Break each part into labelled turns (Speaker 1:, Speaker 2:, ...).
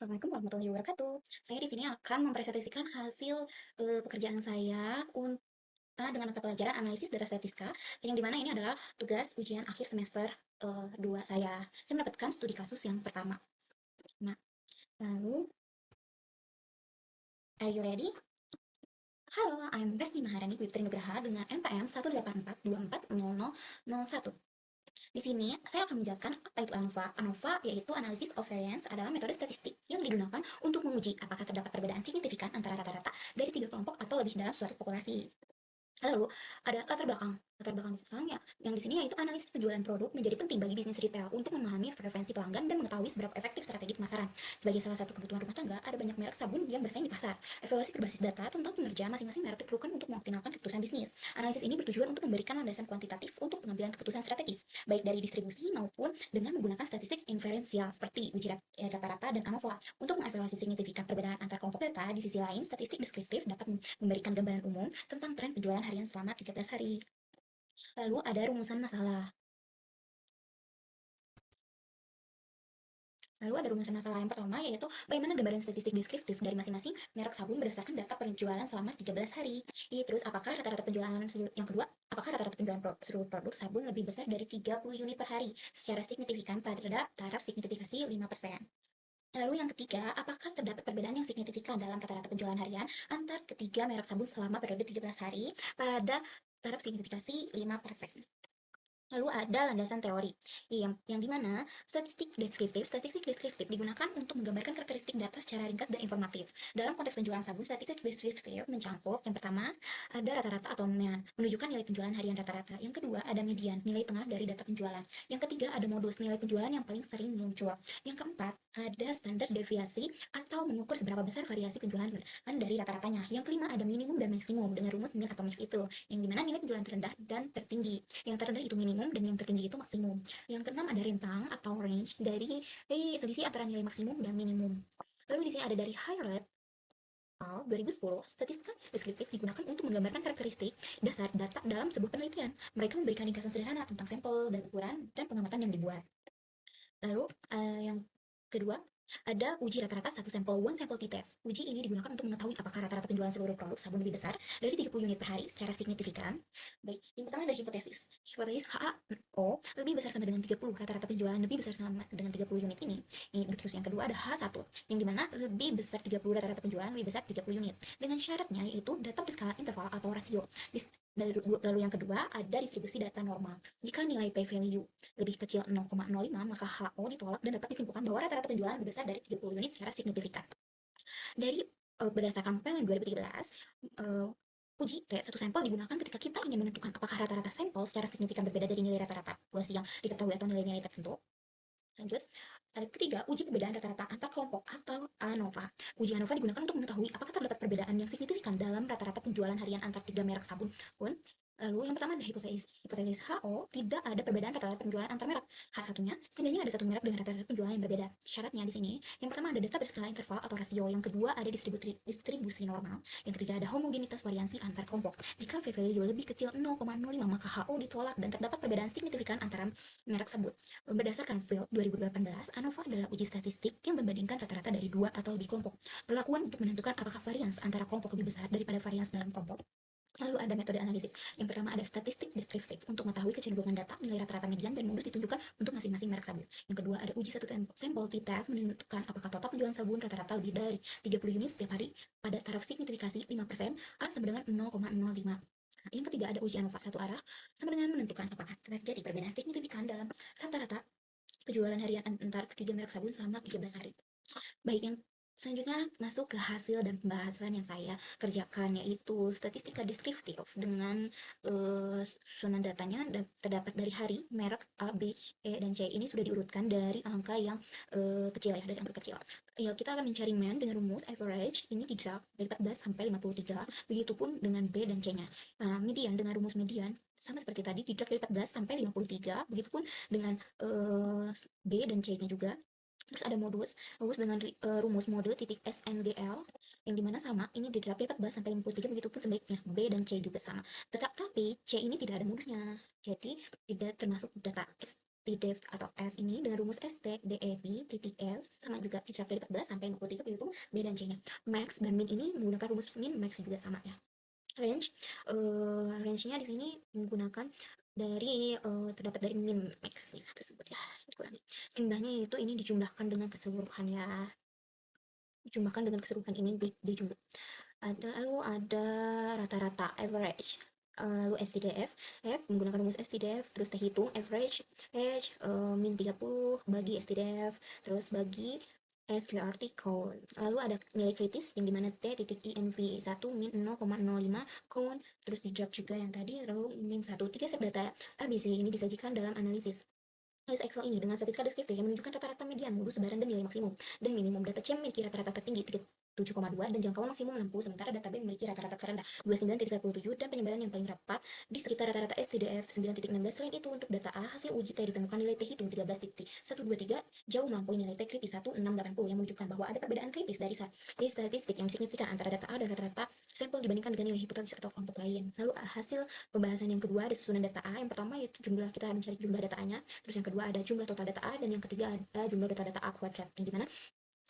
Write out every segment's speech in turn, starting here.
Speaker 1: Assalamualaikum warahmatullahi wabarakatuh. Saya di sini akan mempresentasikan hasil pekerjaan saya dengan mata pelajaran analisis data statistika, yang dimana ini adalah tugas ujian akhir semester 2 saya. Saya mendapatkan studi kasus yang pertama. Nah, lalu, are you ready? Halo, I'm Resti Maharani Putri Nugraha dengan NPM 184240001. Di sini, saya akan menjelaskan apa itu ANOVA. ANOVA yaitu Analysis of Variance adalah metode statistik yang digunakan untuk menguji apakah terdapat perbedaan signifikan antara rata-rata dari tiga kelompok atau lebih dalam suatu populasi. Lalu, ada latar belakang. Latar belakang misalnya, yang di sini yaitu analisis penjualan produk menjadi penting bagi bisnis retail untuk memahami preferensi pelanggan dan mengetahui seberapa efektif strategi pemasaran. Sebagai salah satu kebutuhan rumah tangga, ada banyak merek sabun yang bersaing di pasar. Evaluasi berbasis data tentang kinerja masing-masing merek diperlukan untuk mengoptimalkan keputusan bisnis. Analisis ini bertujuan untuk memberikan landasan kuantitatif untuk pengambilan keputusan strategis, baik dari distribusi maupun dengan menggunakan statistik inferensial seperti uji rata-rata dan ANOVA. Untuk mengevaluasi signifikan perbedaan antar kelompok data, di sisi lain, statistik deskriptif dapat memberikan gambaran umum tentang tren penjualan harian selama 13 hari. Lalu ada rumusan masalah. Yang pertama yaitu bagaimana gambaran statistik deskriptif dari masing-masing merek sabun berdasarkan data penjualan selama 13 hari. Terus yang kedua, apakah rata-rata penjualan seluruh produk sabun lebih besar dari 30 unit per hari secara signifikan pada taraf signifikasi 5%. Lalu yang ketiga, apakah terdapat perbedaan yang signifikan dalam rata-rata penjualan harian antar ketiga merek sabun selama periode 13 hari pada taraf signifikasi 5%. Lalu ada landasan teori, yang dimana statistik deskriptif digunakan untuk menggambarkan karakteristik data secara ringkas dan informatif. Dalam konteks penjualan sabun, statistik deskriptif mencakup yang pertama, ada rata-rata atau mean, menunjukkan nilai penjualan harian rata-rata. Yang kedua, ada median, nilai tengah dari data penjualan. Yang ketiga, ada modus, nilai penjualan yang paling sering muncul. Yang keempat, ada standar deviasi atau mengukur seberapa besar variasi penjualan dari rata-ratanya. Yang kelima, ada minimum dan maksimum dengan rumus min atau mix itu, yang dimana nilai penjualan terendah dan tertinggi. Yang terendah itu minimum dan yang tertinggi itu maksimum. Yang keenam ada rentang atau range dari selisih antara nilai maksimum dan minimum. Lalu di sini ada dari Highlight 2010, statistika deskriptif digunakan untuk menggambarkan karakteristik dasar data dalam sebuah penelitian. Mereka memberikan ringkasan sederhana tentang sampel dan ukuran dan pengamatan yang dibuat. Lalu yang kedua, ada uji rata-rata satu sampel, one sample t-test. Uji ini digunakan untuk mengetahui apakah rata-rata penjualan seluruh produk sabun lebih besar dari 30 unit per hari secara signifikan. Baik, yang pertama ada hipotesis. Hipotesis HAO lebih besar sama dengan 30, rata-rata penjualan lebih besar sama dengan 30 unit ini. Terus yang kedua ada H1, yang dimana lebih besar 30, rata-rata penjualan lebih besar 30 unit. Dengan syaratnya yaitu data berskala interval atau rasio. Lalu yang kedua ada distribusi data normal. Jika nilai p-value lebih kecil 0,05, maka HO ditolak dan dapat disimpulkan bahwa rata-rata penjualan lebih besar dari 30 unit secara signifikan. Dari berdasarkan PLN 2013, uji T1 sampel digunakan ketika kita ingin menentukan apakah rata-rata sampel secara signifikan berbeda dari nilai rata-rata populasi yang diketahui atau nilai-nilai tertentu. Lanjut, ada ketiga, uji perbedaan rata-rata antar kelompok atau ANOVA. Uji ANOVA digunakan untuk mengetahui apakah terdapat perbedaan yang signifikan dalam rata-rata penjualan harian antar tiga merek sabun. Lalu yang pertama ada hipotesis HO, tidak ada perbedaan rata-rata penjualan antar merek. H1-nya, setidaknya ada satu merek dengan rata-rata penjualan yang berbeda. Syaratnya di sini, yang pertama ada data berskala interval atau rasio, yang kedua ada distribusi normal, yang ketiga ada homogenitas variansi antar kelompok. Jika p-value lebih kecil 0,05, maka HO ditolak dan terdapat perbedaan signifikan antara merek tersebut. Berdasarkan Field 2018, ANOVA adalah uji statistik yang membandingkan rata-rata dari dua atau lebih kelompok. Perlakuan untuk menentukan apakah varians antara kelompok lebih besar daripada varians dalam kelompok. Lalu ada metode analisis. Yang pertama ada statistik deskriptif untuk mengetahui kecenderungan data, nilai rata-rata median, dan modus ditunjukkan untuk masing-masing merek sabun. Yang kedua ada uji satu sampel t-test menentukan apakah total penjualan sabun rata-rata lebih dari 30 unit setiap hari pada taraf signifikasi 5% atau sama dengan 0,05. Yang ketiga ada uji ANOVA satu arah sama dengan menentukan apakah terjadi perbedaan signifikan dalam rata-rata penjualan harian antar ketiga merek sabun selama 13 hari. Baik, yang selanjutnya masuk ke hasil dan pembahasan yang saya kerjakan, yaitu statistika deskriptif dengan susunan datanya dan terdapat dari hari, merek A, B, E, dan C. Ini sudah diurutkan dari angka yang kecil ya, dari angka kecil. Kita akan mencari mean dengan rumus average, ini di graf dari 14 sampai 53, begitupun dengan B dan C-nya. Nah, median dengan rumus median sama seperti tadi di graf dari 14 sampai 53, begitupun dengan B dan C-nya juga. Terus ada rumus dengan rumus mode titik SNGL, yang dimana sama, ini di dari 14 sampai 53, begitupun sebaliknya, B dan C juga sama. Tapi C ini tidak ada modusnya, jadi tidak termasuk data STDEV atau S ini dengan rumus STDEV titik S sama juga diterapkan dari 14 sampai 53 begitu B dan C-nya. Max dan min ini menggunakan rumus min max juga sama ya. Range-nya di sini menggunakan dari terdapat dari min max ya tersebut ya dikurangi. Jumlahnya itu ini dijumlahkan dengan keseluruhan ya. Dijumlahkan dengan keseluruhan ini dijumlah. Lalu ada rata-rata average. Lalu STDF, menggunakan rumus STDF, terus kita hitung average, min 30 bagi STDF, terus bagi SQRT count. Lalu ada nilai kritis yang dimana T titik INV 1 min 0,05 count, terus di drop juga yang tadi, lalu min 1. 3 set data ABC ini disajikan dalam analisis Excel ini dengan statistika deskriptif yang menunjukkan rata-rata median, modus, sebaran, dan nilai maksimum dan minimum. Data C memiliki rata-rata tertinggi 7,2 dan jangkauan maksimum 60, sementara data B memiliki rata-rata terendah 29,47 dan penyebaran yang paling rapat di sekitar rata-rata STDF 9,16. Selain itu, untuk data A, hasil uji T ditemukan nilai T hitung 13,123 jauh melampaui nilai T kritis 1,680 yang menunjukkan bahwa ada perbedaan kritis dari statistik yang signifikan antara data A dan rata-rata sampel dibandingkan dengan nilai hipotesis atau kelompok lain. Lalu hasil pembahasan yang kedua ada susunan data A. Yang pertama yaitu kita mencari jumlah data A-nya, terus yang kedua ada jumlah total data A, dan yang ketiga ada jumlah data A kuadrat, yang dimana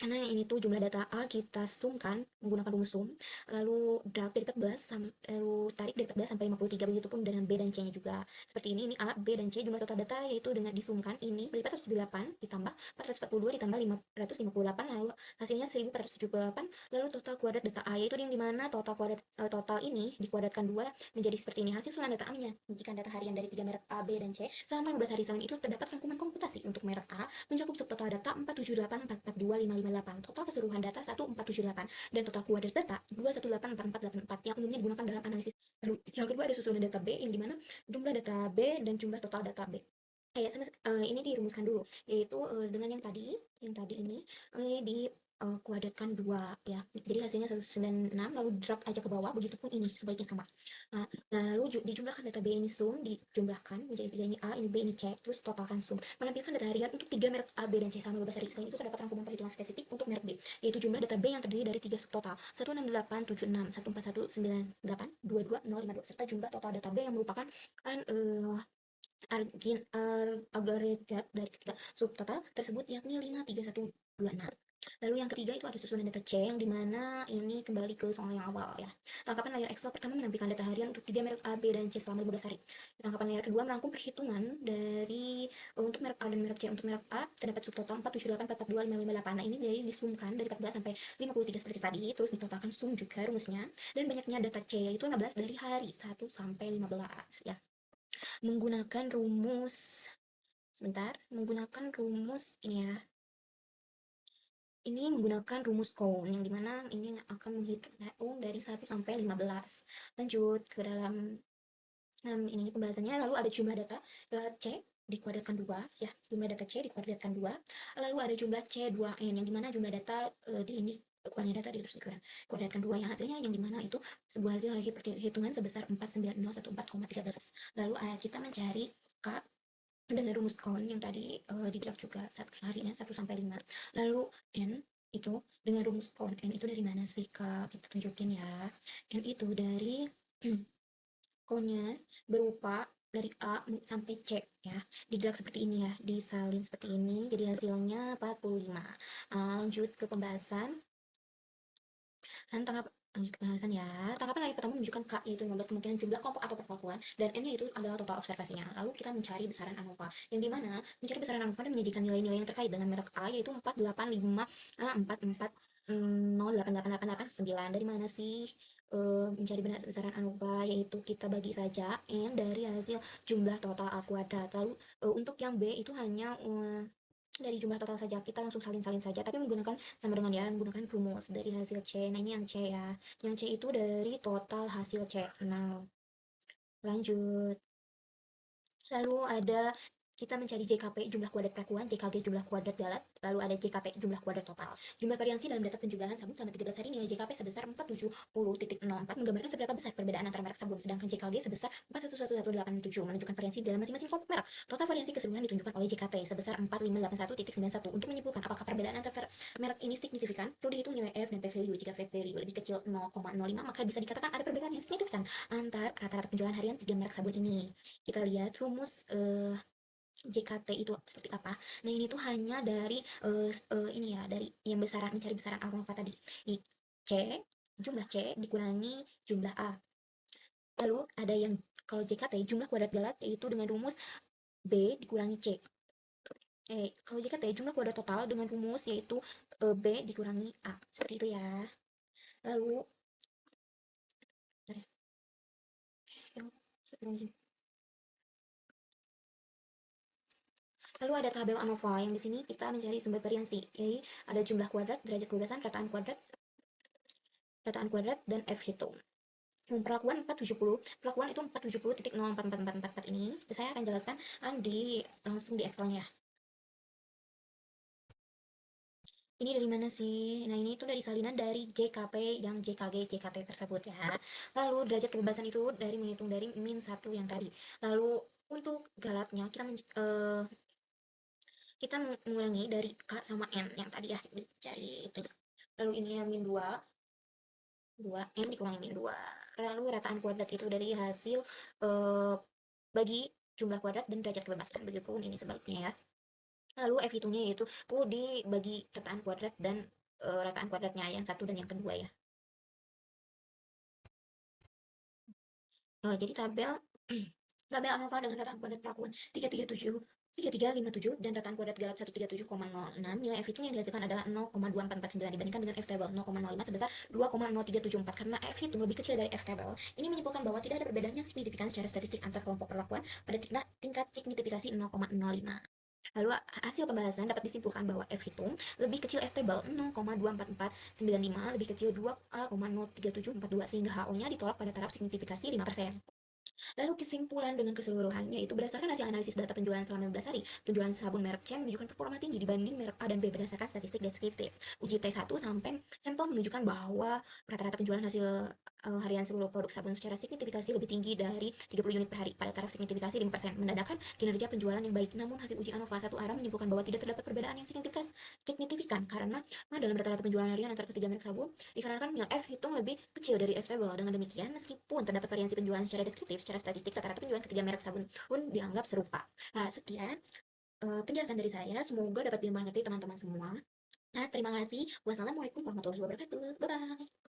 Speaker 1: karena ini tuh jumlah data A kita sumkan menggunakan rumus sum, lalu drag dari 14 lalu tarik dari 14 sampai 53, begitu pun dengan B dan C-nya juga. Seperti ini A, B, dan C jumlah total data yaitu dengan disumkan ini dari 478 ditambah 442 ditambah 558, lalu hasilnya 1478. Lalu total kuadrat data A yaitu yang dimana total kuadrat total ini dikuadratkan 2 menjadi seperti ini. Hasil susunan data A-nya menunjukkan data harian dari 3 merek A, B, dan C selama 15 hari. Selain itu terdapat rangkuman komputasi untuk merek A mencakup subtotal data 478 442 558, total keseluruhan data 1478, dan total kuadrat data 2184484 yang umumnya digunakan dalam analisis. Lalu yang kedua ada susunan data B yang dimana jumlah data B dan jumlah total data B. Ini dirumuskan dulu, yaitu dengan yang tadi ini di kuadratkan 2 ya. Jadi hasilnya 196, lalu drag aja ke bawah, begitupun ini sebaliknya sama. Nah, lalu dijumlahkan data B ini sum, dijumlahkan menjadi 3 ini A, ini B, ini C, terus totalkan sum. Menampilkan data harian untuk 3 merek A, B, dan C selama 12 hari. Selain itu terdapat rangkuman perhitungan spesifik untuk merek B, yaitu jumlah data B yang terdiri dari 3 subtotal 16876, 14198, 22052, serta jumlah total data B yang merupakan agregat dari ketiga subtotal tersebut, yakni 53126. Lalu yang ketiga itu ada susunan data C yang dimana ini kembali ke soal yang awal ya. Tangkapan layar Excel pertama menampilkan data harian untuk 3 merek A, B, dan C selama 15 hari. Tangkapan layar kedua merangkum perhitungan dari untuk merek A dan merek C. Untuk merek A terdapat subtotal 478 442 558. Nah, ini dari disumkan dari 14 sampai 53 seperti tadi, terus ditotalkan sum juga rumusnya, dan banyaknya data C yaitu 16 dari hari 1 sampai 15 ya. Menggunakan rumus ini ya. Ini menggunakan rumus count yang dimana ini akan menghitung dari 1 sampai 15. Lanjut ke dalam ini pembahasannya. Lalu ada jumlah data C dikuadratkan 2 ya, jumlah data C dikuadratkan 2. Lalu ada jumlah C2N yang dimana jumlah data di ini kurangnya data terus dikuadratkan 2 yang hasilnya yang dimana itu sebuah hasil hitungan sebesar 49014,13. Lalu kita mencari K dengan rumus count yang tadi dijelaskan juga harinya 1 sampai 5. Lalu N itu dengan rumus count N itu dari mana sih Kak? Kita tunjukin ya. N itu dari count-nya berupa dari A sampai C ya. Dijelaskan seperti ini ya, disalin seperti ini. Jadi hasilnya 45. Lanjut ke pembahasan. Lanjut ke bahasan ya. Tangkapan layar pertama menunjukkan K yaitu 15 kemungkinan jumlah kelompok atau perpaduan, dan N itu adalah total observasinya. Lalu kita mencari besaran ANOVA, yang dimana mencari besaran ANOVA dan menyajikan nilai-nilai yang terkait dengan merek A yaitu 485 44 0888889. Dari mana sih mencari besaran ANOVA? Yaitu kita bagi saja N dari hasil jumlah total A kuadrat. Lalu untuk yang B itu hanya dari jumlah total saja, kita langsung salin-salin saja, tapi menggunakan sama dengan ya, menggunakan rumus dari hasil C. Nah, ini yang C ya. Yang C itu dari total hasil C. Nah, lanjut. Lalu ada kita mencari JKP jumlah kuadrat perakuan, JKG jumlah kuadrat galat, lalu ada JKP jumlah kuadrat total. Jumlah variansi dalam data penjumlahan sabun selama 13 hari, nilai JKP sebesar 470.04 menggambarkan seberapa besar perbedaan antara merek sabun, sedangkan JKG sebesar 411187 menunjukkan variansi dalam masing-masing kelompok merek. Total variansi keseluruhan ditunjukkan oleh JKT sebesar 4581.91. Untuk menyimpulkan apakah perbedaan antara merek ini signifikan, perlu dihitung nilai F dan P value. Jika F value lebih kecil 0,05 maka bisa dikatakan ada perbedaan yang signifikan antara rata-rata penjualan harian 3 merek sabun ini. Kita lihat rumus JKT itu seperti apa. Nah, ini tuh hanya dari ini ya, dari yang besaran, mencari besaran alfa tadi. C, jumlah C dikurangi jumlah A. Lalu ada yang kalau JKT jumlah kuadrat galat yaitu dengan rumus B dikurangi C. Kalau JKT jumlah kuadrat total dengan rumus yaitu B dikurangi A. Seperti itu ya. Lalu Lalu ada tabel ANOVA yang di sini kita mencari sumber variansi, yaitu ada jumlah kuadrat, derajat kebebasan, rataan kuadrat, dan F hitung. Perlakuan 470, perlakuan itu 470.0444444 ini, saya akan jelaskan langsung di Excel-nya. Ini dari mana sih? Nah, ini itu dari salinan dari JKP yang JKG, JKT tersebut ya. Lalu derajat kebebasan itu dari menghitung dari -1 yang tadi. Lalu untuk galatnya kita mengurangi dari K sama N yang tadi ya dicari itu. Lalu ini yang min 2, N dikurangi min 2. Lalu rataan kuadrat itu dari hasil bagi jumlah kuadrat dan derajat kebebasan. Begitu ini sebaliknya ya. Lalu F hitungnya yaitu dibagi rataan kuadrat dan rataan kuadratnya yang satu dan yang kedua ya. Jadi tabel tabel ANOVA dengan rataan kuadrat perlakuan 3357 dan rataan kuadrat galat 137,06, nilai F hitung yang dihasilkan adalah 0,2449 dibandingkan dengan F table 0,05 sebesar 2,0374. Karena F hitung lebih kecil dari F table, ini menyimpulkan bahwa tidak ada perbedaan yang signifikan secara statistik antar kelompok perlakuan pada tingkat signifikasi 0,05. Lalu hasil pembahasan dapat disimpulkan bahwa F hitung lebih kecil F table 0,24495 lebih kecil 2,03742 sehingga HO-nya ditolak pada taraf signifikasi 5%. Lalu kesimpulan dengan keseluruhannya itu berdasarkan hasil analisis data penjualan selama 15 hari, penjualan sabun merek C menunjukkan performa tinggi dibanding merek A dan B berdasarkan statistik deskriptif. Uji T1 sampai sampel menunjukkan bahwa rata-rata penjualan hasil harian seluruh produk sabun secara signifikasi lebih tinggi dari 30 unit per hari pada taraf signifikasi 5%, menandakan kinerja penjualan yang baik. Namun hasil uji ANOVA 1 ARA menyimpulkan bahwa tidak terdapat perbedaan yang signifikan karena dalam rata-rata penjualan harian antara ketiga merek sabun dikarenakan nilai F hitung lebih kecil dari F table. Dengan demikian, meskipun terdapat variasi penjualan secara deskriptif, secara statistik rata-rata penjualan ketiga merek sabun pun dianggap serupa. Nah, sekian penjelasan dari saya. Semoga dapat dimengerti teman-teman semua. Nah, terima kasih. Wassalamualaikum warahmatullahi wabarakatuh. Bye-bye.